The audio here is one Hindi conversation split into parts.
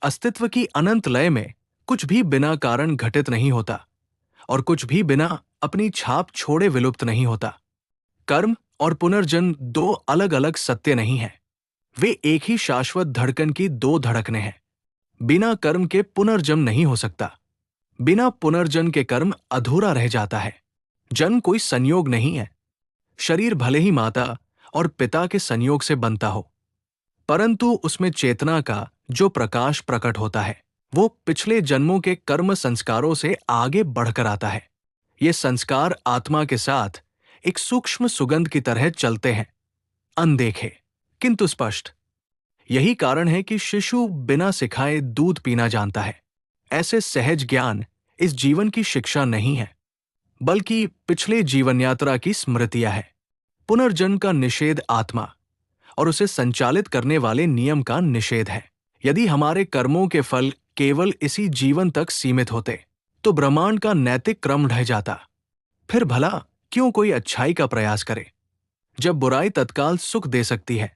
अस्तित्व की अनंत लय में कुछ भी बिना कारण घटित नहीं होता और कुछ भी बिना अपनी छाप छोड़े विलुप्त नहीं होता। कर्म और पुनर्जन्म दो अलग अलग सत्य नहीं हैं। वे एक ही शाश्वत धड़कन की दो धड़कनें हैं। बिना कर्म के पुनर्जन्म नहीं हो सकता। बिना पुनर्जन्म के कर्म अधूरा रह जाता है। जन्म कोई संयोग नहीं है। शरीर भले ही माता और पिता के संयोग से बनता हो, परंतु उसमें चेतना का जो प्रकाश प्रकट होता है वो पिछले जन्मों के कर्म संस्कारों से आगे बढ़कर आता है। ये संस्कार आत्मा के साथ एक सूक्ष्म सुगंध की तरह चलते हैं, अनदेखे किंतु स्पष्ट। यही कारण है कि शिशु बिना सिखाए दूध पीना जानता है। ऐसे सहज ज्ञान इस जीवन की शिक्षा नहीं है, बल्कि पिछले जीवन यात्रा की स्मृतियां है। पुनर्जन्म का निषेध आत्मा और उसे संचालित करने वाले नियम का निषेध है। यदि हमारे कर्मों के फल केवल इसी जीवन तक सीमित होते तो ब्रह्मांड का नैतिक क्रम ढह जाता। फिर भला क्यों कोई अच्छाई का प्रयास करे, जब बुराई तत्काल सुख दे सकती है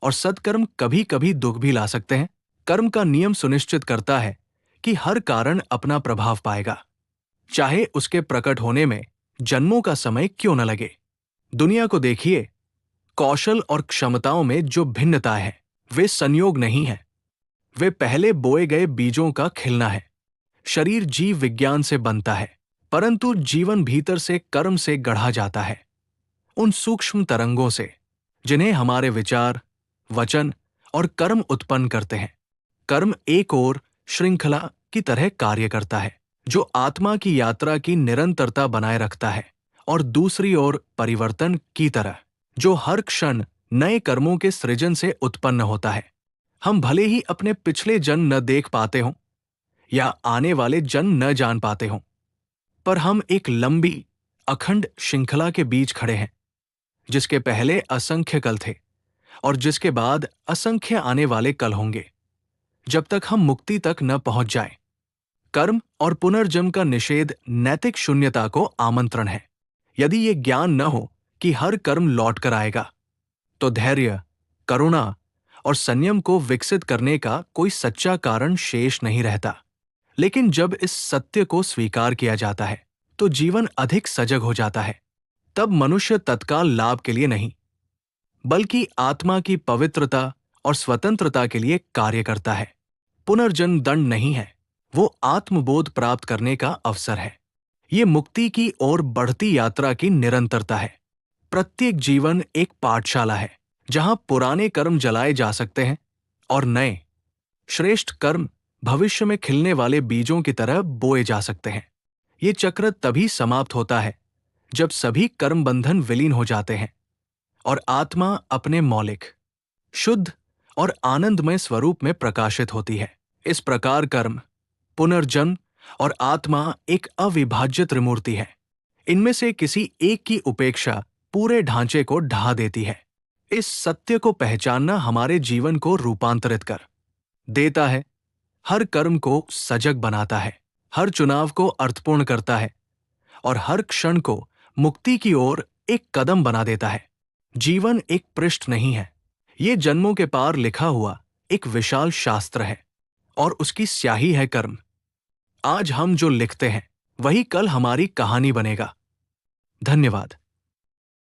और सत्कर्म कभी कभी दुख भी ला सकते हैं। कर्म का नियम सुनिश्चित करता है कि हर कारण अपना प्रभाव पाएगा, चाहे उसके प्रकट होने में जन्मों का समय क्यों न लगे। दुनिया को देखिए, कौशल और क्षमताओं में जो भिन्नताएं हैं वे संयोग नहीं है, वे पहले बोए गए बीजों का खिलना है। शरीर जीव विज्ञान से बनता है, परंतु जीवन भीतर से कर्म से गढ़ा जाता है, उन सूक्ष्म तरंगों से जिन्हें हमारे विचार, वचन और कर्म उत्पन्न करते हैं। कर्म एक ओर श्रृंखला की तरह कार्य करता है जो आत्मा की यात्रा की निरंतरता बनाए रखता है, और दूसरी ओर परिवर्तन की तरह जो हर क्षण नए कर्मों के सृजन से उत्पन्न होता है। हम भले ही अपने पिछले जन्म न देख पाते हों या आने वाले जन्म न जान पाते हों, पर हम एक लंबी अखंड श्रृंखला के बीच खड़े हैं, जिसके पहले असंख्य कल थे और जिसके बाद असंख्य आने वाले कल होंगे, जब तक हम मुक्ति तक न पहुंच जाएं। कर्म और पुनर्जन्म का निषेध नैतिक शून्यता को आमंत्रण है। यदि ये ज्ञान न हो कि हर कर्म लौट कर आएगा, तो धैर्य, करुणा और संयम को विकसित करने का कोई सच्चा कारण शेष नहीं रहता। लेकिन जब इस सत्य को स्वीकार किया जाता है तो जीवन अधिक सजग हो जाता है। तब मनुष्य तत्काल लाभ के लिए नहीं, बल्कि आत्मा की पवित्रता और स्वतंत्रता के लिए कार्य करता है। पुनर्जन्म दंड नहीं है, वो आत्मबोध प्राप्त करने का अवसर है। ये मुक्ति की ओर बढ़ती यात्रा की निरंतरता है। प्रत्येक जीवन एक पाठशाला है जहां पुराने कर्म जलाए जा सकते हैं और नए श्रेष्ठ कर्म भविष्य में खिलने वाले बीजों की तरह बोए जा सकते हैं। ये चक्र तभी समाप्त होता है जब सभी कर्म बंधन विलीन हो जाते हैं और आत्मा अपने मौलिक, शुद्ध और आनंदमय स्वरूप में प्रकाशित होती है। इस प्रकार कर्म, पुनर्जन्म और आत्मा एक अविभाज्य त्रिमूर्ति है। इनमें से किसी एक की उपेक्षा पूरे ढांचे को ढा देती है। इस सत्य को पहचानना हमारे जीवन को रूपांतरित कर देता है, हर कर्म को सजग बनाता है, हर चुनाव को अर्थपूर्ण करता है और हर क्षण को मुक्ति की ओर एक कदम बना देता है। जीवन एक पृष्ठ नहीं है, ये जन्मों के पार लिखा हुआ एक विशाल शास्त्र है और उसकी स्याही है कर्म। आज हम जो लिखते हैं वही कल हमारी कहानी बनेगा। धन्यवाद।